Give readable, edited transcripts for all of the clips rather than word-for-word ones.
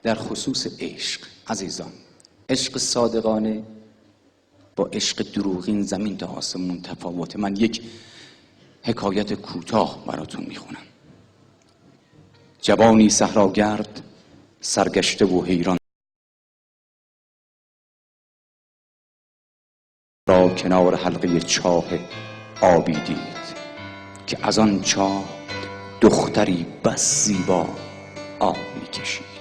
در خصوص عشق عزیزان، عشق صادقانه با عشق دروغین زمین تا آسمون تفاوته. من یک حکایت کوتاه براتون میخونم. جوانی صحراگرد سرگشته و حیران را کنار حلقه چاه آبی دید که از آن چاه دختری بس زیبا آب میکشید.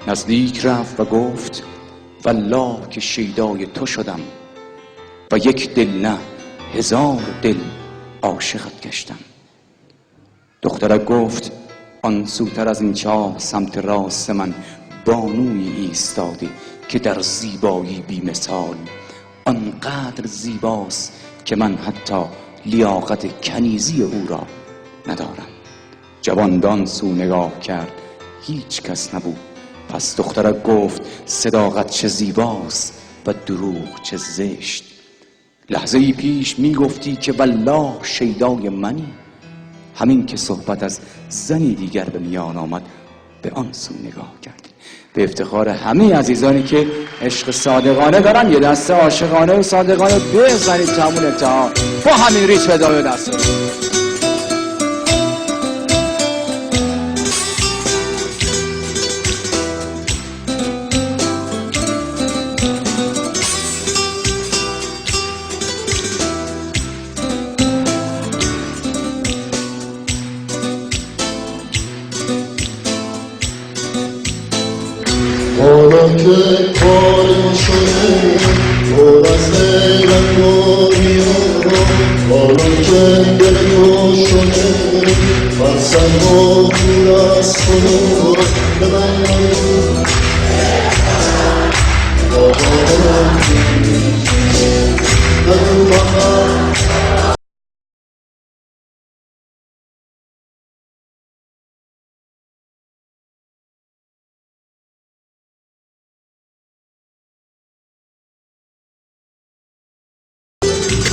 نزدیک رفت و گفت والله که شیدای تو شدم و یک دل نه 1000 دل عاشقت گشتم. دخترک گفت آن سوتر از این چاه سمت راست من بانوی ایستاده که در زیبایی بی مثال، آنقدر زیباست که من حتی لیاقت کنیزی او را ندارم. جوان به آن سو نگاه کرد، هیچ کس نبود. پس دخترک گفت صداقت چه زیباست و دروغ چه زشت. لحظه ای پیش می گفتی که والله شیدای منی. همین که صحبت از زنی دیگر به میان آمد به آن سو نگاه کردی. به افتخار همه عزیزانی که عشق صادقانه دارن یه دست عاشقانه و صادقانه بزنید تموم انتها با همین ریتم ادامه دست بدید. حالا که کار شده پر از غیرت و میارم، حالا که دل تو شده فرسن و دور از خدا به من بابا